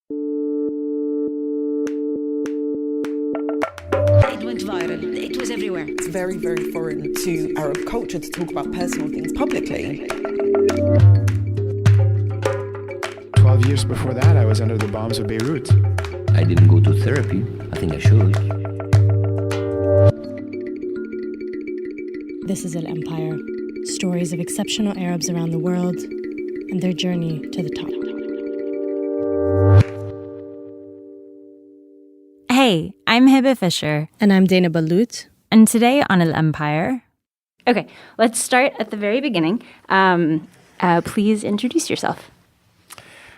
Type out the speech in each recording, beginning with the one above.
It went viral. It was everywhere. It's very, very foreign to Arab culture to talk about personal things publicly. 12 years before that, I was under the bombs of Beirut. I didn't go to therapy. I think I should. This is Al Empire. Stories of exceptional Arabs around the world and their journey to the top. Hey, I'm Hiba Fisher. And I'm Dana Balut. And today on Al Empire... Okay, let's start at the very beginning. Please introduce yourself.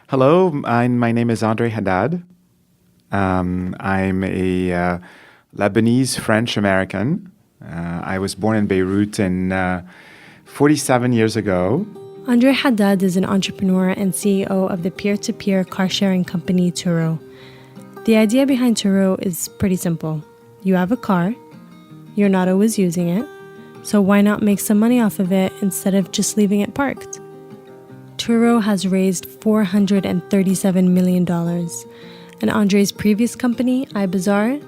Hello, my name is Andre Haddad. I'm a Lebanese French-American. I was born in Beirut 47 years ago. Andre Haddad is an entrepreneur and CEO of the peer-to-peer car-sharing company Turo. The idea behind Turo is pretty simple. You have a car, you're not always using it, so why not make some money off of it instead of just leaving it parked? Turo has raised $437 million, and Andre's previous company, iBazaar,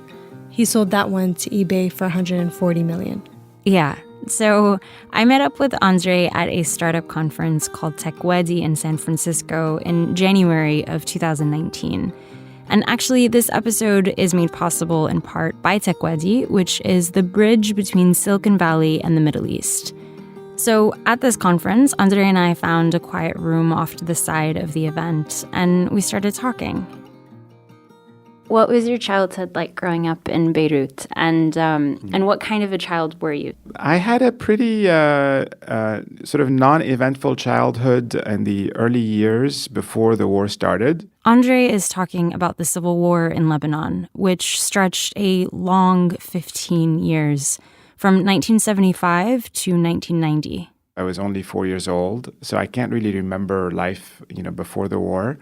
he sold that one to eBay for $140 million. Yeah, so I met up with Andre at a startup conference called TechWedi in San Francisco in January of 2019. And actually, this episode is made possible in part by TechWedi, which is the bridge between Silicon Valley and the Middle East. So at this conference, Andre and I found a quiet room off to the side of the event, and we started talking. What was your childhood like growing up in Beirut, and what kind of a child were you? I had a pretty sort of non-eventful childhood in the early years before the war started. Andre is talking about the civil war in Lebanon, which stretched a long 15 years, from 1975 to 1990. I was only 4 years old, so I can't really remember life, before the war.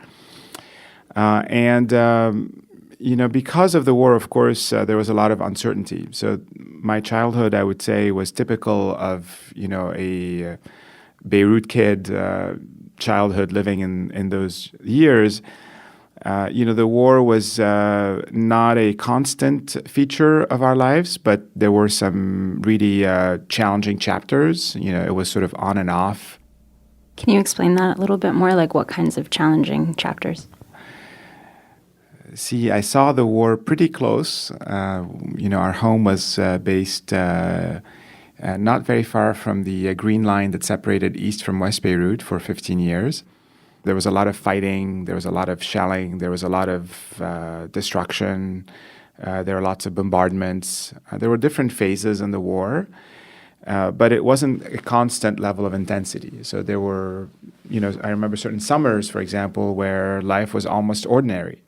Because of the war, of course, there was a lot of uncertainty. So my childhood, I would say, was typical of, a Beirut kid childhood living in those years. The war was not a constant feature of our lives, but there were some really challenging chapters. It was sort of on and off. Can you explain that a little bit more? Like what kinds of challenging chapters? See, I saw the war pretty close. Our home was based not very far from the Green Line that separated East from West Beirut for 15 years. There was a lot of fighting, there was a lot of shelling, there was a lot of destruction, there were lots of bombardments. There were different phases in the war, but it wasn't a constant level of intensity. So there were, I remember certain summers, for example, where life was almost ordinary.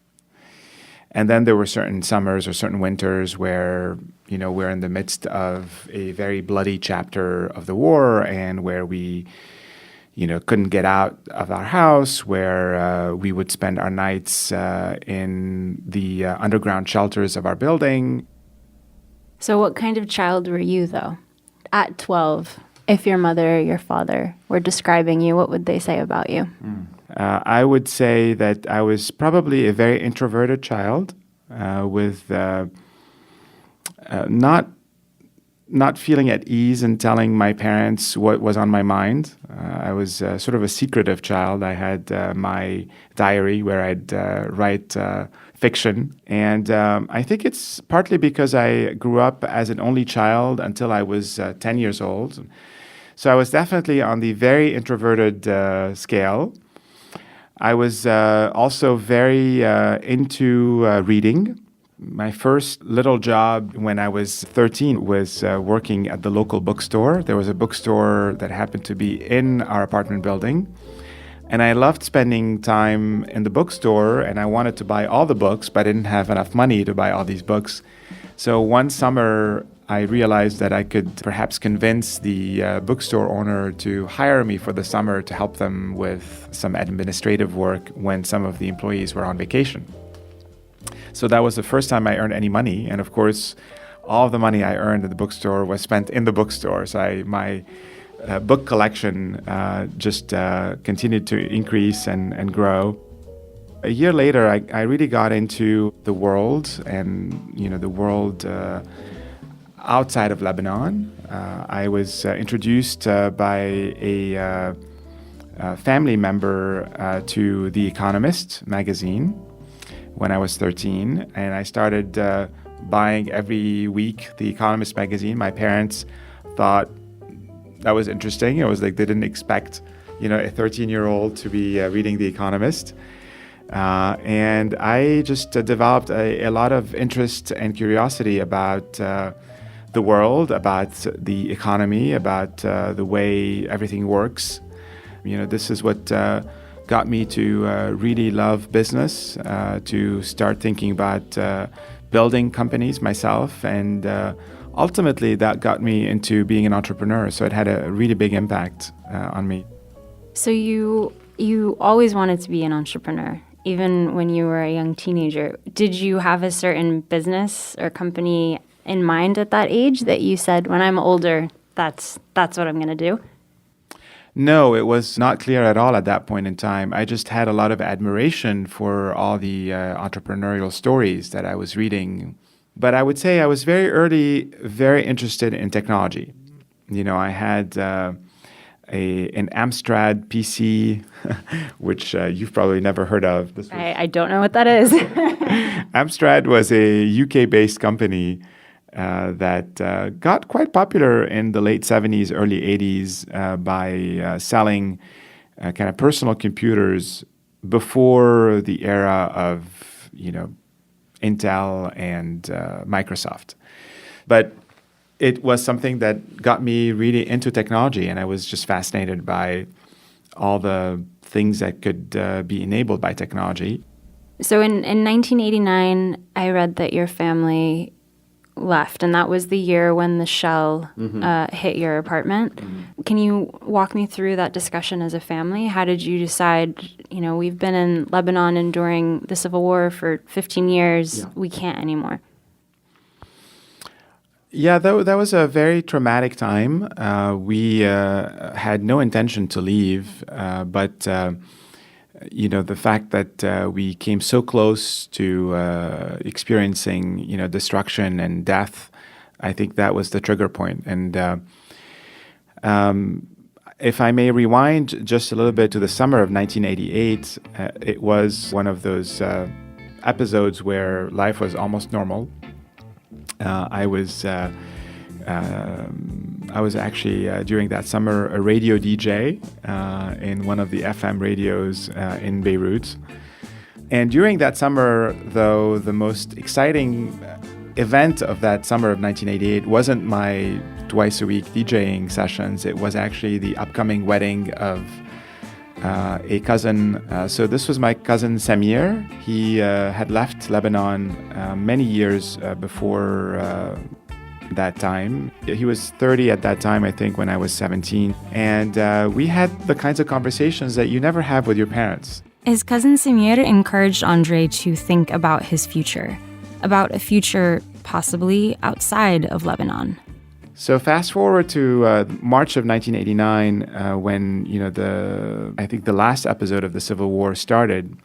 And then there were certain summers or certain winters where, we're in the midst of a very bloody chapter of the war and where we, couldn't get out of our house, where we would spend our nights in the underground shelters of our building. So what kind of child were you, though? At 12, if your mother or your father were describing you, what would they say about you? I would say that I was probably a very introverted child with not feeling at ease in telling my parents what was on my mind. I was sort of a secretive child. I had my diary where I'd write fiction. And I think it's partly because I grew up as an only child until I was 10 years old. So I was definitely on the very introverted scale. I was also very into reading. My first little job when I was 13 was working at the local bookstore. There was a bookstore that happened to be in our apartment building. And I loved spending time in the bookstore, and I wanted to buy all the books, but I didn't have enough money to buy all these books. So one summer, I realized that I could perhaps convince the bookstore owner to hire me for the summer to help them with some administrative work when some of the employees were on vacation. So that was the first time I earned any money. And of course, all of the money I earned at the bookstore was spent in the bookstore. So my book collection just continued to increase and grow. A year later, I really got into the world and, the world outside of Lebanon. I was introduced by a family member to The Economist magazine when I was 13, and I started buying every week The Economist magazine. My parents thought that was interesting. It was like they didn't expect, a 13-year-old to be reading The Economist. And I just developed a lot of interest and curiosity about the world, about the economy, about the way everything works. This is what got me to really love business, to start thinking about building companies myself, and ultimately that got me into being an entrepreneur. So it had a really big impact on me. So you always wanted to be an entrepreneur, even when you were a young teenager. Did you have a certain business or company in mind at that age that you said, when I'm older, that's what I'm going to do? No, it was not clear at all at that point in time. I just had a lot of admiration for all the entrepreneurial stories that I was reading. But I would say I was very early, very interested in technology. I had an Amstrad PC, which you've probably never heard of. I don't know what that is. Amstrad was a UK-based company that got quite popular in the late 70s, early 80s by selling kind of personal computers before the era of, Intel and Microsoft. But it was something that got me really into technology, and I was just fascinated by all the things that could be enabled by technology. So in 1989, I read that your family left, and that was the year when the shell hit your apartment. Mm-hmm. Can you walk me through that discussion as a family? How did you decide, we've been in Lebanon enduring the civil war for 15 years, we can't anymore? Yeah, that was a very traumatic time. We had no intention to leave, but the fact that we came so close to experiencing, destruction and death, I think that was the trigger point. And if I may rewind just a little bit to the summer of 1988, it was one of those episodes where life was almost normal. I was actually during that summer a radio DJ in one of the FM radios in Beirut. And during that summer, though, the most exciting event of that summer of 1988 wasn't my twice-a-week DJing sessions. It was actually the upcoming wedding of a cousin. So this was my cousin Samir. He had left Lebanon many years before that time. He was 30 at that time, I think, when I was 17. And we had the kinds of conversations that you never have with your parents. His cousin Samir encouraged Andre to think about his future, about a future possibly outside of Lebanon. So fast forward to March of 1989, when I think the last episode of the Civil War started,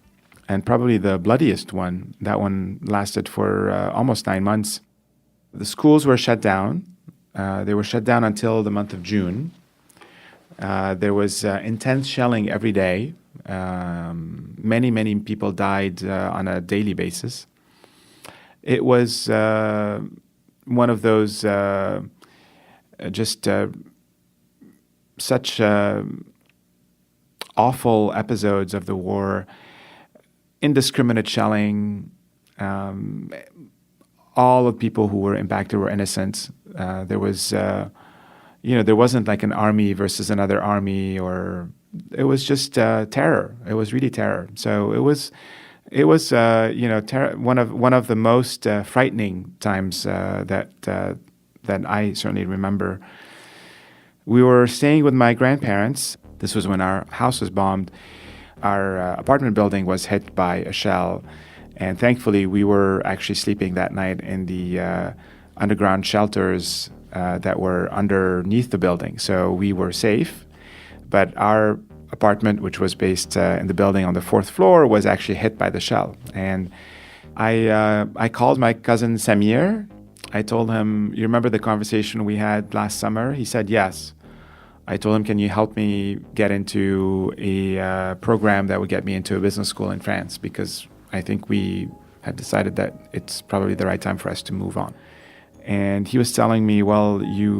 and probably the bloodiest one. That one lasted for almost 9 months. The schools were shut down. They were shut down until the month of June. There was intense shelling every day. Many people died on a daily basis. It was one of those such awful episodes of the war, indiscriminate shelling. All of people who were impacted were innocent. There was, there wasn't like an army versus another army, or it was just terror. It was really terror. So it was one of the most frightening times that I certainly remember. We were staying with my grandparents. This was when our house was bombed. Our apartment building was hit by a shell, and thankfully we were actually sleeping that night in the underground shelters that were underneath the building. So we were safe, but our apartment, which was based in the building on the 4th floor, was actually hit by the shell. And I called my cousin Samir. I told him, you remember the conversation we had last summer? He said, yes. I told him, can you help me get into a program that would get me into a business school in France? Because I think we had decided that it's probably the right time for us to move on. And he was telling me, well, you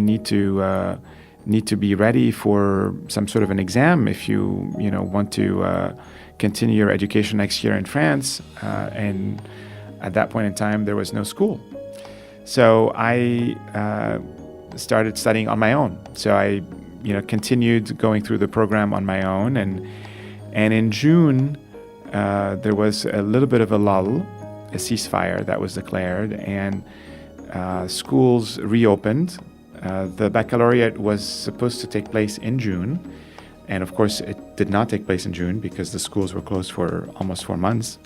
need to be ready for some sort of an exam if you want to continue your education next year in France. And at that point in time, there was no school. So I started studying on my own. So I continued going through the program on my own. And in June, there was a little bit of a lull, a ceasefire that was declared, and schools reopened. The baccalaureate was supposed to take place in June. And of course, it did not take place in June because the schools were closed for almost 4 months.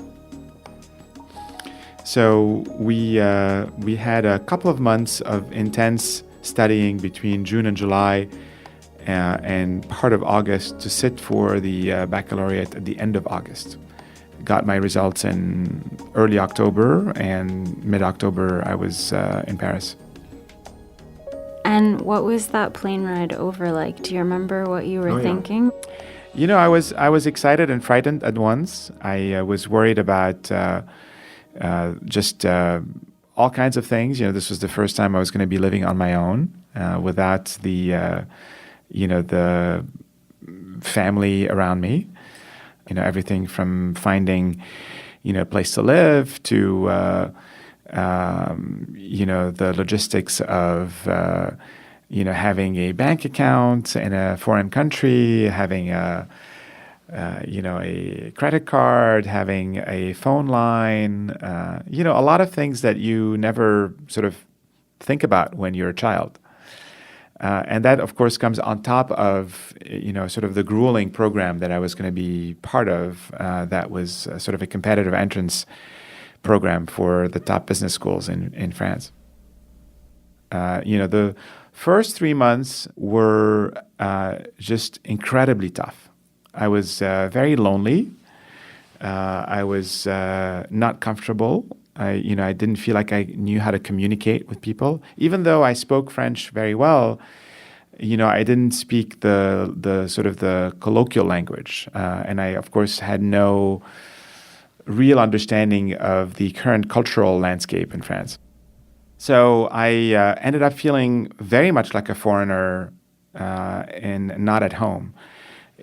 So we had a couple of months of intense studying between June and July and part of August to sit for the baccalaureate at the end of August. Got my results in early October, and mid-October I was in Paris. And what was that plane ride over like? Do you remember what you were thinking? I was excited and frightened at once. I was worried about just all kinds of things. This was the first time I was going to be living on my own without the family around me. Everything from finding, a place to live to, the logistics of, having a bank account in a foreign country, having a credit card, having a phone line, a lot of things that you never sort of think about when you're a child. And that, of course, comes on top of, sort of the grueling program that I was going to be part of that was sort of a competitive entrance program for the top business schools in France. The first 3 months were just incredibly tough. I was very lonely. I was not comfortable. I didn't feel like I knew how to communicate with people. Even though I spoke French very well, I didn't speak the sort of the colloquial language. And I, of course, had no real understanding of the current cultural landscape in France. So I ended up feeling very much like a foreigner and not at home.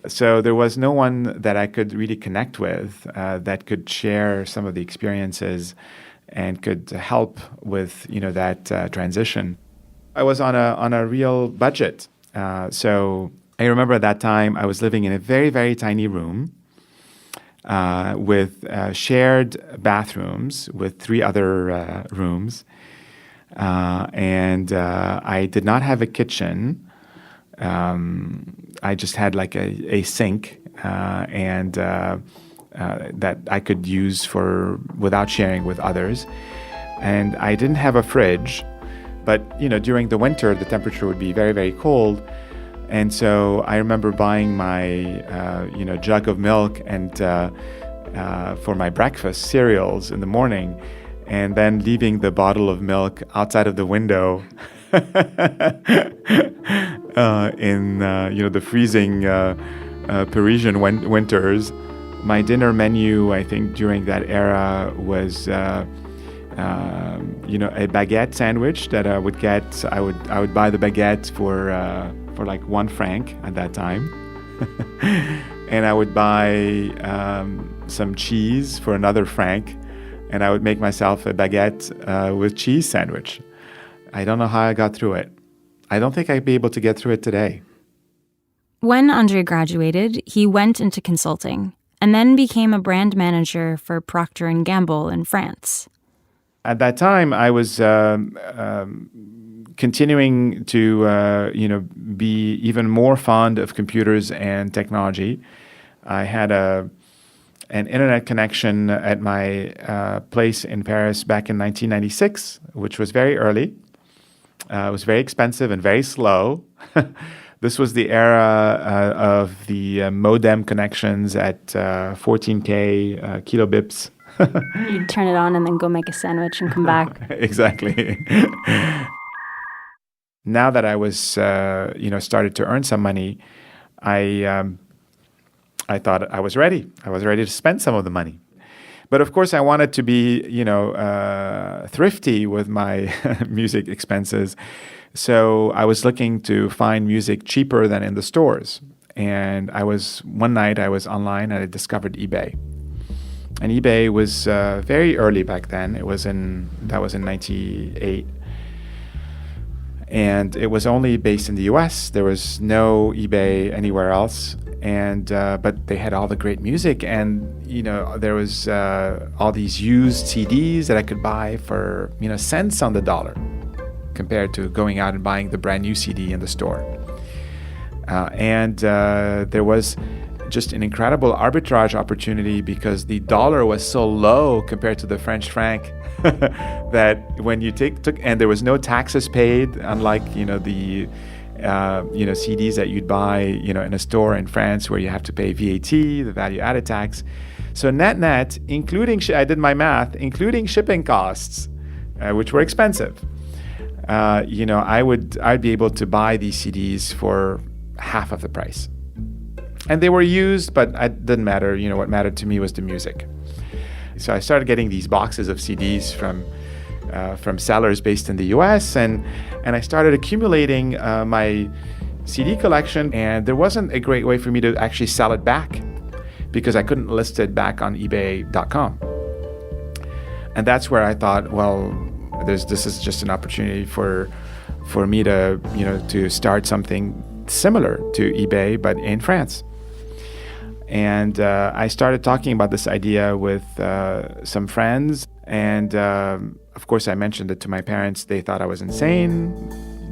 So there was no one that I could really connect with that could share some of the experiences and could help with that transition. I was on a real budget. So I remember at that time I was living in a very, very tiny room with shared bathrooms with 3 other rooms. And I did not have a kitchen. I just had like a sink and that I could use without sharing with others. And I didn't have a fridge, but during the winter the temperature would be very, very cold. And so I remember buying my jug of milk and for my breakfast cereals in the morning, and then leaving the bottle of milk outside of the window in the freezing Parisian winters. My dinner menu, I think, during that era was a baguette sandwich that I would get. I would buy the baguette for like 1 franc at that time, and I would buy some cheese for another franc, and I would make myself a baguette with cheese sandwich. I don't know how I got through it. I don't think I'd be able to get through it today. When Andre graduated, he went into consulting and then became a brand manager for Procter & Gamble in France. At that time, I was continuing to be even more fond of computers and technology. I had an internet connection at my place in Paris back in 1996, which was very early. It was very expensive and very slow. This was the era of the modem connections at 14K kilobips. You'd turn it on and then go make a sandwich and come back. Exactly. Now that I was, started to earn some money, I thought I was ready. I was ready to spend some of the money. But of course, I wanted to be, thrifty with my music expenses. So I was looking to find music cheaper than in the stores. And one night I was online and I discovered eBay. And eBay was very early back then. That was in 98. And it was only based in the US. There was no eBay anywhere else. And but they had all the great music, and there was all these used CDs that I could buy for cents on the dollar, compared to going out and buying the brand new CD in the store. And there was just an incredible arbitrage opportunity because the dollar was so low compared to the French franc that when you took and there was no taxes paid, unlike the CDs that you'd buy in a store in France where you have to pay VAT, the value added tax. So net, including I did my math, including shipping costs, which were expensive. I'd be able to buy these CDs for half of the price. And they were used, but it didn't matter. What mattered to me was the music. So I started getting these boxes of CDs from sellers based in the US, and I started accumulating my CD collection, and there wasn't a great way for me to actually sell it back because I couldn't list it back on eBay.com. And that's where I thought, well, this is just an opportunity for me to to start something similar to eBay but in France. And I started talking about this idea with some friends, and of course I mentioned it to my parents. They thought I was insane.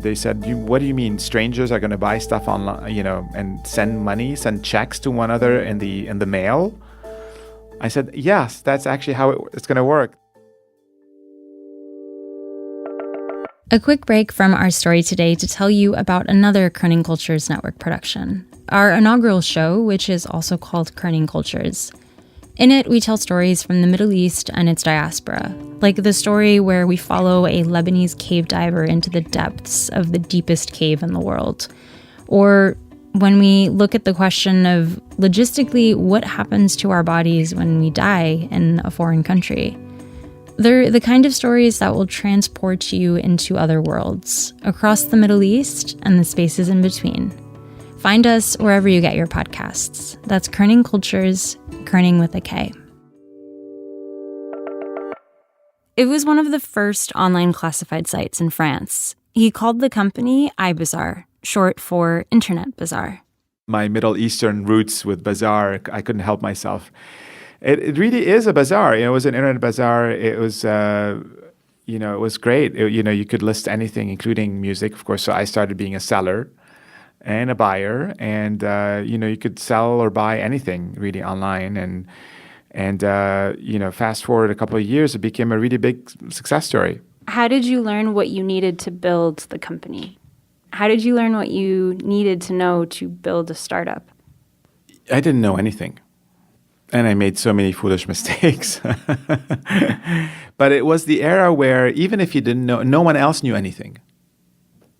They said, "What do you mean strangers are going to buy stuff online, and send checks to one another in the mail?" I said, "Yes, that's actually how it's going to work." A quick break from our story today to tell you about another Kerning Cultures Network production, our inaugural show, which is also called Kerning Cultures. In it, we tell stories from the Middle East and its diaspora, like the story where we follow a Lebanese cave diver into the depths of the deepest cave in the world, or when we look at the question of, logistically, what happens to our bodies when we die in a foreign country. They're the kind of stories that will transport you into other worlds, across the Middle East and the spaces in between. Find us wherever you get your podcasts. That's Kerning Cultures, Kerning with a K. It was one of the first online classified sites in France. He called the company iBazaar, short for Internet Bazaar. My Middle Eastern roots with bazaar, I couldn't help myself. It really is a bazaar. It was an internet bazaar. It was, it was great. You could list anything, including music, of course. So I started being a seller and a buyer, and you could sell or buy anything really online. And fast forward a couple of years, it became a really big success story. How did you learn what you needed to build the company? How did you learn what you needed to know to build a startup? I didn't know anything. And I made so many foolish mistakes. But it was the era where even if you didn't know, no one else knew anything.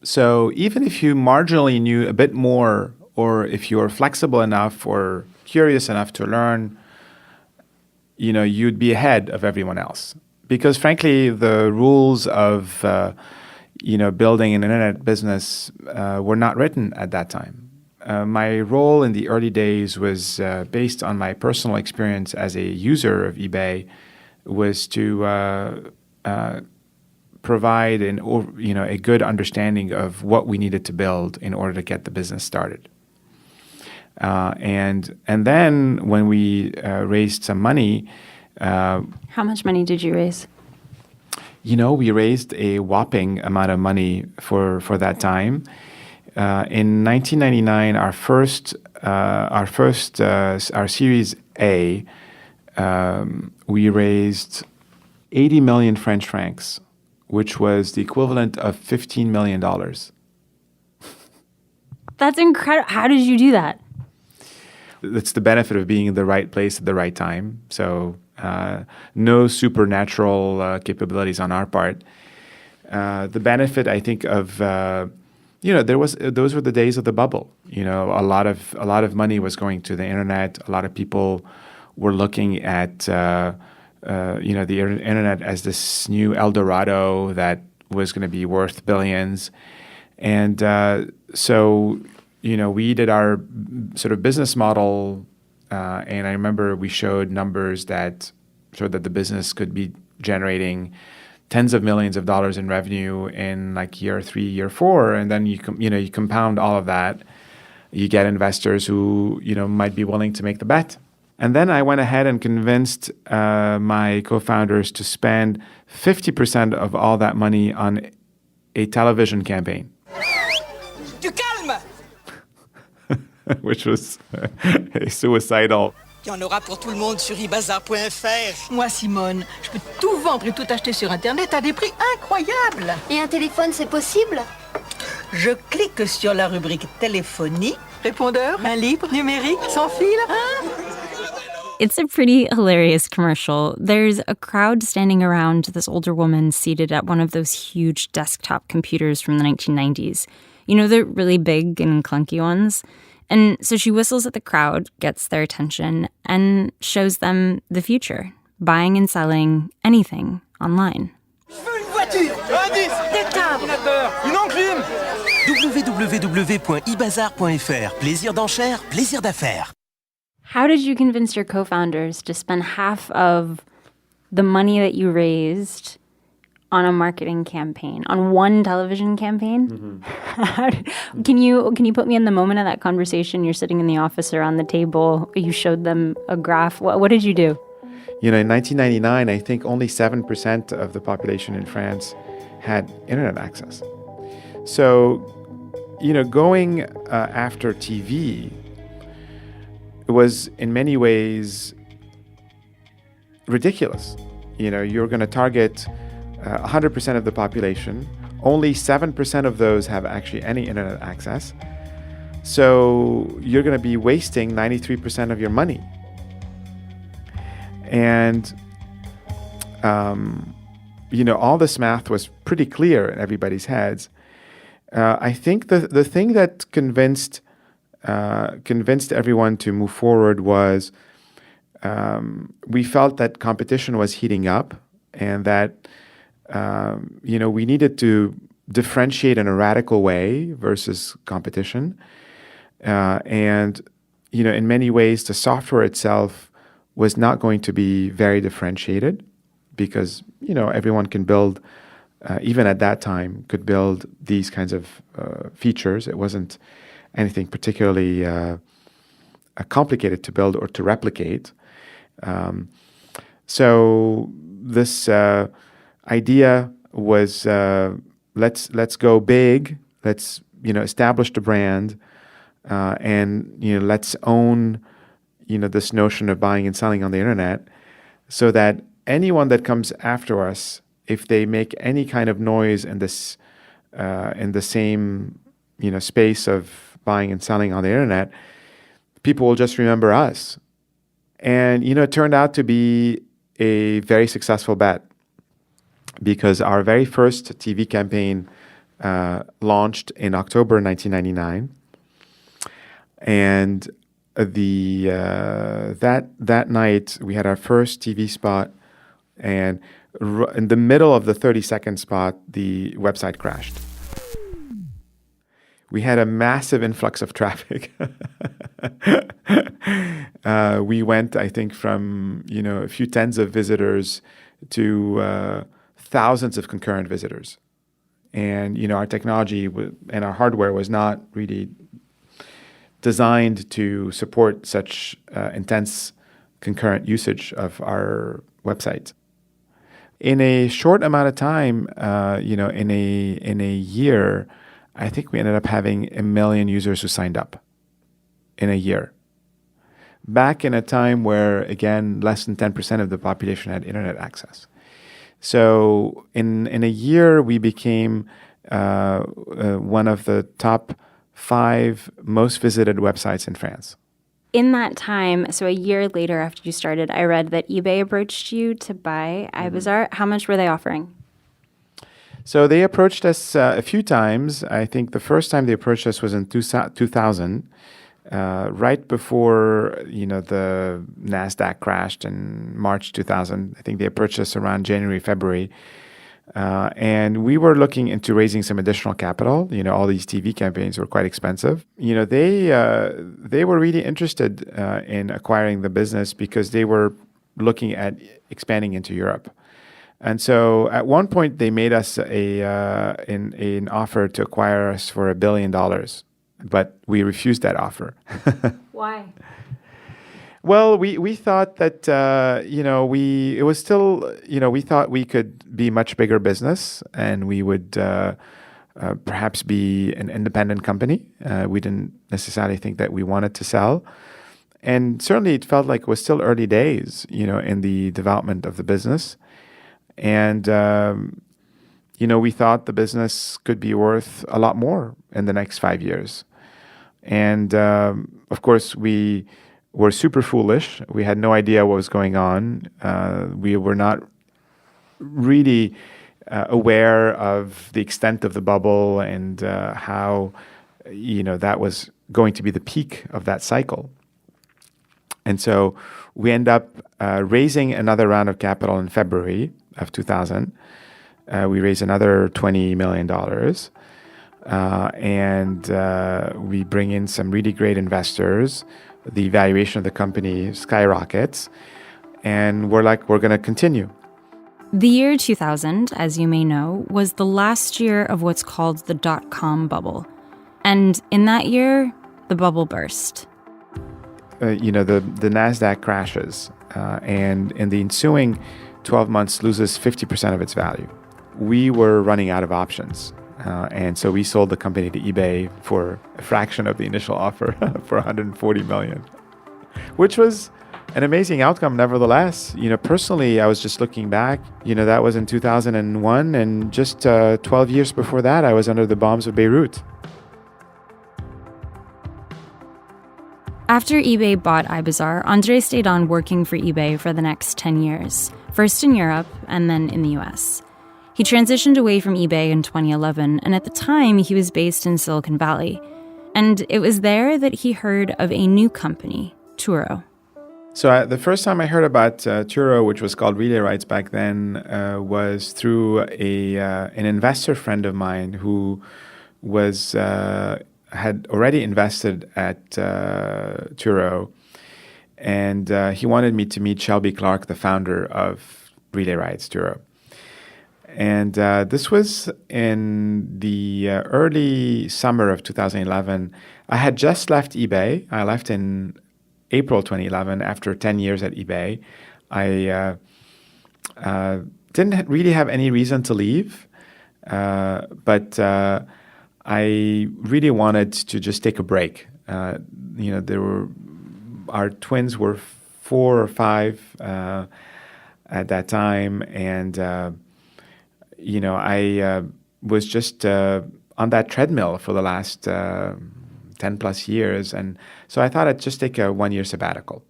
So even if you marginally knew a bit more, or if you were flexible enough or curious enough to learn, you'd be ahead of everyone else. Because frankly, the rules of, building an internet business were not written at that time. My role in the early days was based on my personal experience as a user of eBay, was to provide a good understanding of what we needed to build in order to get the business started. And then when we raised some money. How much money did you raise? We raised a whopping amount of money for that time. In 1999, our Series A, we raised 80 million French francs, which was the equivalent of $15 million. That's incredible. How did you do that? It's the benefit of being in the right place at the right time. So no supernatural capabilities on our part. The benefit, I think, of those were the days of the bubble. A lot of money was going to the internet. A lot of people were looking at the internet as this new El Dorado that was going to be worth billions, and so we did our sort of business model, and I remember we showed numbers that showed that the business could be generating tens of millions of dollars in revenue in like year 3, year 4, and then you compound all of that, you get investors who might be willing to make the bet. And then I went ahead and convinced my co-founders to spend 50% of all that money on a television campaign. Du calme! Which was suicidal. Il y en aura pour tout le monde sur ibazar.fr. Moi, Simone, je peux tout vendre et tout acheter sur Internet à des prix incroyables. Et un téléphone, c'est possible? Je clique sur la rubrique téléphonie, répondeur, main libre, numérique, sans fil. Hein? It's a pretty hilarious commercial. There's a crowd standing around this older woman seated at one of those huge desktop computers from the 1990s. The really big and clunky ones. And so she whistles at the crowd, gets their attention, and shows them the future, buying and selling anything online. Je veux une voiture, un disque, des timbres, une enclume. www.ibazar.fr. Plaisir d'enchère, plaisir d'affaires. How did you convince your co-founders to spend half of the money that you raised on a marketing campaign, on one television campaign? Mm-hmm. Can you put me in the moment of that conversation? You're sitting in the office around the table. You showed them a graph. What did you do? In 1999, I think only 7% of the population in France had internet access. So, going after TV was in many ways ridiculous. You're going to target 100% of the population. Only 7% of those have actually any internet access. So you're going to be wasting 93% of your money. And, all this math was pretty clear in everybody's heads. I think the thing that convinced everyone to move forward was we felt that competition was heating up and that we needed to differentiate in a radical way versus competition. And in many ways, the software itself was not going to be very differentiated because, everyone can build, even at that time, could build these kinds of features. It wasn't anything particularly complicated to build or to replicate. So this idea was let's go big, let's establish the brand, and let's own this notion of buying and selling on the internet, so that anyone that comes after us, if they make any kind of noise in this in the same space of buying and selling on the internet, people will just remember us. And it turned out to be a very successful bet, because our very first TV campaign launched in October 1999, and that night we had our first TV spot, and in the middle of the 30-second spot, the website crashed. We had a massive influx of traffic. We went, I think, from a few tens of visitors to thousands of concurrent visitors, and our technology and our hardware was not really designed to support such intense concurrent usage of our website. In a short amount of time, in a year, I think we ended up having 1 million users who signed up in a year. Back in a time where, again, less than 10% of the population had internet access. So in a year, we became one of the top 5 most visited websites in France. In that time, so a year later after you started, I read that eBay approached you to buy iBazaar. How much were they offering? So they approached us a few times. I think the first time they approached us was in 2000, right before the NASDAQ crashed in March 2000. I think they approached us around January, February. And we were looking into raising some additional capital. All these TV campaigns were quite expensive. They were really interested in acquiring the business because they were looking at expanding into Europe. And so at one point, they made us an offer to acquire us for $1 billion, but we refused that offer. Why? Well, we thought that we thought we could be much bigger business, and we would perhaps be an independent company. We didn't necessarily think that we wanted to sell, and certainly it felt like it was still early days, in the development of the business, and we thought the business could be worth a lot more in the next 5 years, and of course we were super foolish. We had no idea what was going on. We were not really aware of the extent of the bubble and how, that was going to be the peak of that cycle. And so we end up raising another round of capital in February of 2000. We raised another $20 million. And we bring in some really great investors. The valuation of the company skyrockets, and we're going to continue. The year 2000, as you may know, was the last year of what's called the dot-com bubble. And in that year, the bubble burst. The NASDAQ crashes, and in the ensuing 12 months loses 50% of its value. We were running out of options. And so we sold the company to eBay for a fraction of the initial offer for $140 million, which was an amazing outcome nevertheless. Personally, I was just looking back, that was in 2001, and just 12 years before that, I was under the bombs of Beirut. After eBay bought iBazaar, Andre stayed on working for eBay for the next 10 years, first in Europe and then in the US. He transitioned away from eBay in 2011, and at the time, he was based in Silicon Valley. And it was there that he heard of a new company, Turo. So the first time I heard about Turo, which was called Relay Rights back then, was through an investor friend of mine who had already invested at Turo, and he wanted me to meet Shelby Clark, the founder of Relay Rights, Turo. And this was in the early summer of 2011. I had just left eBay. I left in April 2011 after 10 years at eBay. I didn't really have any reason to leave, but I really wanted to just take a break. Our twins were 4 or 5 at that time, and I was just on that treadmill for the last 10 plus years. And so I thought I'd just take a 1-year sabbatical.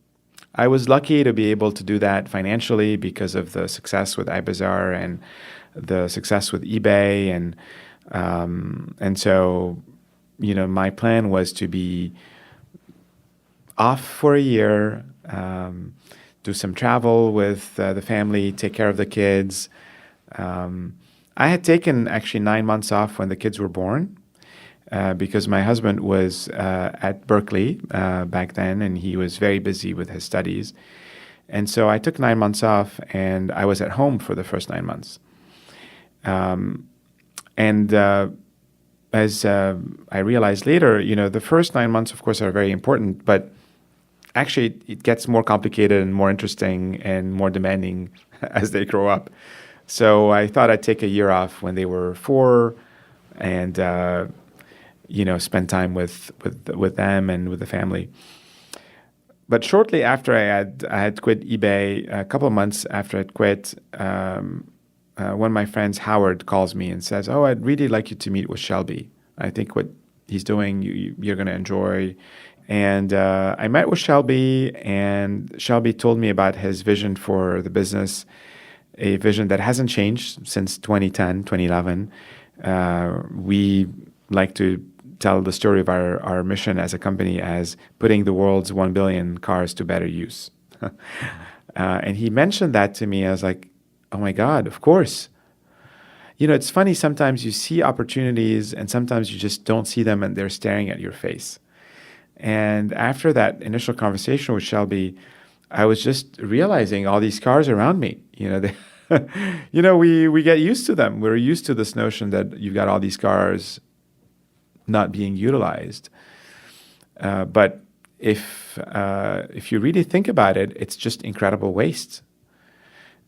I was lucky to be able to do that financially because of the success with iBazaar and the success with eBay. And so, my plan was to be off for a year, do some travel with the family, take care of the kids. I had taken actually 9 months off when the kids were born because my husband was at Berkeley back then, and he was very busy with his studies. And so I took 9 months off, and I was at home for the first 9 months. As I realized later, the first 9 months, of course, are very important, but actually it gets more complicated and more interesting and more demanding as they grow up. So I thought I'd take a year off when they were 4 and, spend time with them and with the family. But shortly after I had quit eBay, a couple of months after I'd quit, one of my friends, Howard, calls me and says, "Oh, I'd really like you to meet with Shelby. I think what he's doing, you're going to enjoy. And I met with Shelby, and Shelby told me about his vision for the business, a vision that hasn't changed since 2010, 2011. We like to tell the story of our mission as a company as putting the world's 1 billion cars to better use. And he mentioned that to me. I was like, oh my God, of course. You know, it's funny, sometimes you see opportunities and sometimes you just don't see them and they're staring at your face. And after that initial conversation with Shelby, I was just realizing all these cars around me. You know, we get used to them. We're used to this notion that you've got all these cars not being utilized. But if you really think about it, it's just incredible waste.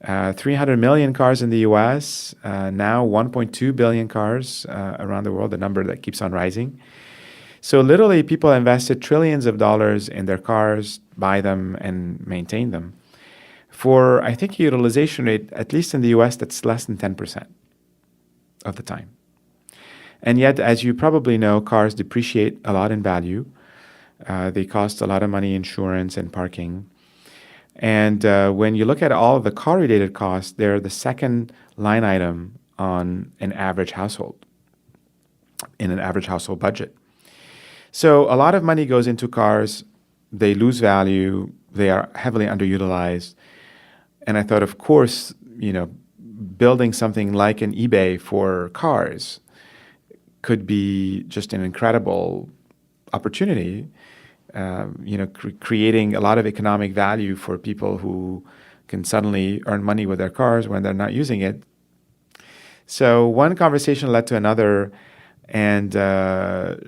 300 million cars in the US, now 1.2 billion cars around the world, a number that keeps on rising. So literally people invested trillions of dollars in their cars, buy them and maintain them. For, I think, a utilization rate, at least in the US, that's less than 10% of the time. And yet, as you probably know, cars depreciate a lot in value. They cost a lot of money, insurance and parking. And when you look at all of the car-related costs, they're the second line item on an average household, in an average household budget. So a lot of money goes into cars. They lose value. They are heavily underutilized. And I thought, of course, you know, building something like an eBay for cars could be just an incredible opportunity, creating a lot of economic value for people who can suddenly earn money with their cars when they're not using it. So one conversation led to another, and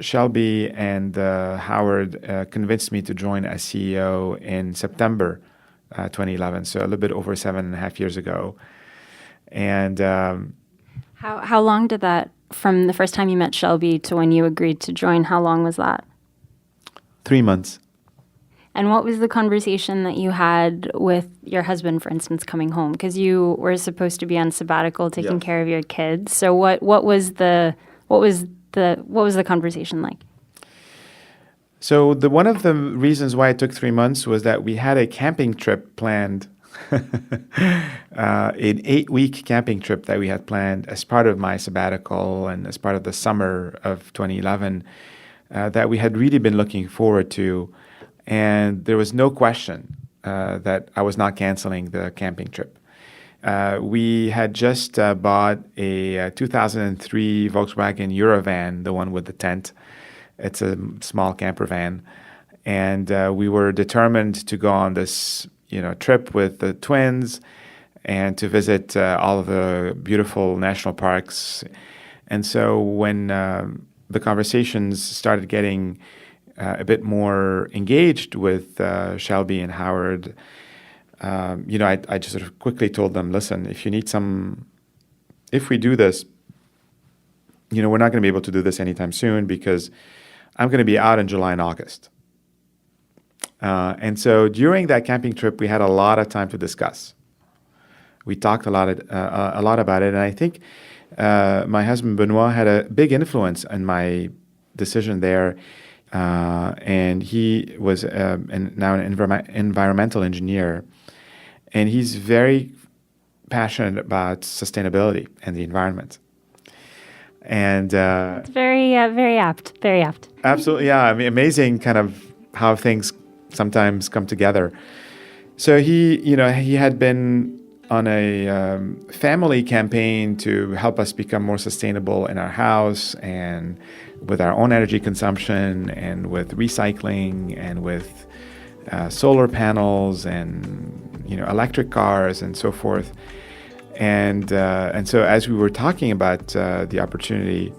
Shelby and Howard convinced me to join as CEO in September 2011, so a little bit over 7.5 years ago. And how long did that, from the first time you met Shelby to when you agreed to join, how long was that? 3 months. And what was the conversation that you had with your husband, for instance, coming home? Because you were supposed to be on sabbatical, taking care of your kids. So what was the conversation like? So one of the reasons why it took 3 months was that we had a camping trip planned, an 8-week camping trip that we had planned as part of my sabbatical and as part of the summer of 2011 that we had really been looking forward to. And there was no question that I was not canceling the camping trip. We had just bought a 2003 Volkswagen Eurovan, the one with the tent. It's a small camper van. And we were determined to go on this, trip with the twins and to visit all of the beautiful national parks. And so when the conversations started getting a bit more engaged with Shelby and Howard, I just sort of quickly told them, listen, if we do this, we're not going to be able to do this anytime soon because I'm going to be out in July and August. And so during that camping trip, we had a lot of time to discuss. We talked a lot about it, and I think my husband Benoit had a big influence in my decision there. And he was now an environmental engineer, and he's very passionate about sustainability and the environment. And it's very apt. Very apt. Absolutely, yeah. I mean, amazing kind of how things sometimes come together. So he had been on a family campaign to help us become more sustainable in our house and with our own energy consumption and with recycling and with solar panels and electric cars and so forth. And so as we were talking about the opportunity,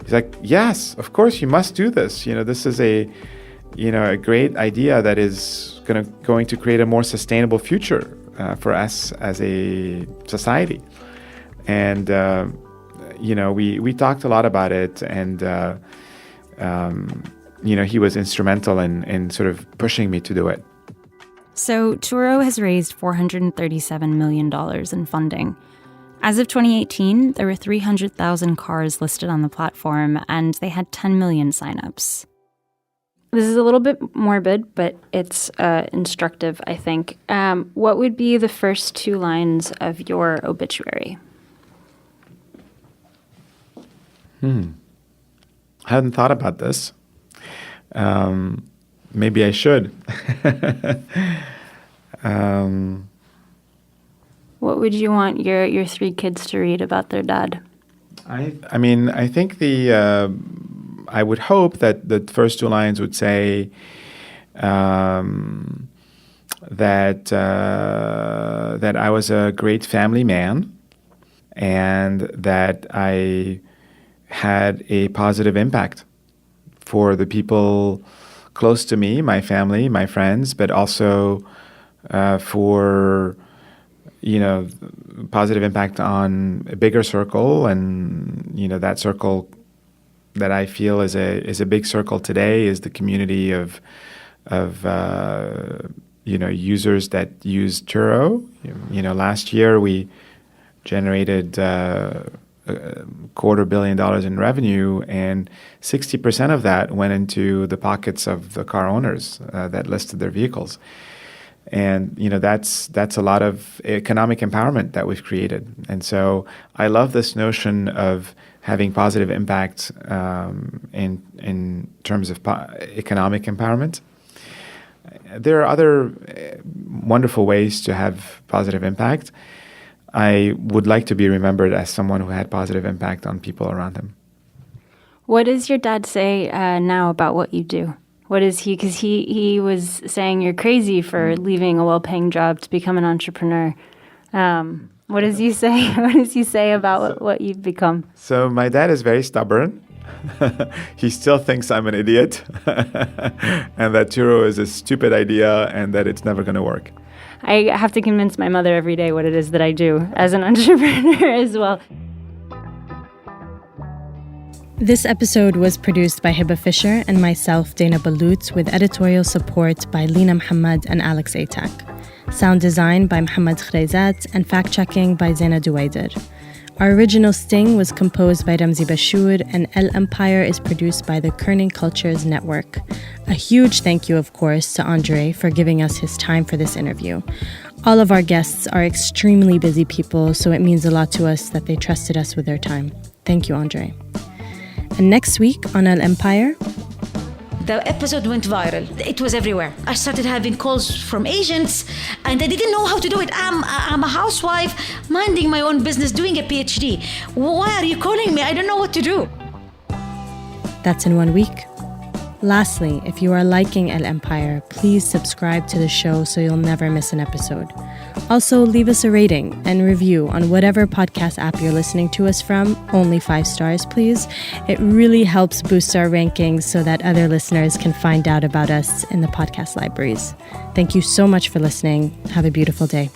he's like, yes, of course you must do this. This is a great idea that is going to create a more sustainable future for us as a society. And we talked a lot about it, and he was instrumental in sort of pushing me to do it. So Turo has raised $437 million in funding. As of 2018, there were 300,000 cars listed on the platform, and they had 10 million signups. This is a little bit morbid, but it's instructive, I think. What would be the first 2 lines of your obituary? I hadn't thought about this. Maybe I should. What would you want your 3 kids to read about their dad? I mean, I think I would hope that the first 2 lines would say that I was a great family man and that I had a positive impact for the people close to me, my family, my friends, but also for, positive impact on a bigger circle. And, that circle that I feel is a big circle today is the community of users that use Turo. Last year we generated $250 million in revenue, and 60% of that went into the pockets of the car owners that listed their vehicles. And that's a lot of economic empowerment that we've created. And so I love this notion of having positive impact in terms of economic empowerment. There are other wonderful ways to have positive impact. I would like to be remembered as someone who had positive impact on people around him. What does your dad say now about what you do? What is he? Because he was saying you're crazy for leaving a well-paying job to become an entrepreneur. What does he say? What does he say about what you've become? So my dad is very stubborn. He still thinks I'm an idiot and that Turo is a stupid idea and that it's never going to work. I have to convince my mother every day what it is that I do as an entrepreneur as well. This episode was produced by Hiba Fisher and myself, Dana Balut, with editorial support by Lina Muhammad and Alex Atack. Sound design by Mohammad Khreizat and fact-checking by Zaina Duwaider. Our original sting was composed by Ramzi Bashour, and El Empire is produced by the Kerning Cultures Network. A huge thank you, of course, to Andre for giving us his time for this interview. All of our guests are extremely busy people, so it means a lot to us that they trusted us with their time. Thank you, Andre. And next week on El Empire... The episode went viral. It was everywhere. I started having calls from agents, and I didn't know how to do it. I'm a housewife, minding my own business, doing a PhD. Why are you calling me? I don't know what to do. That's in 1 week. Lastly, if you are liking El Empire, please subscribe to the show so you'll never miss an episode. Also, leave us a rating and review on whatever podcast app you're listening to us from. Only 5 stars, please. It really helps boost our rankings so that other listeners can find out about us in the podcast libraries. Thank you so much for listening. Have a beautiful day.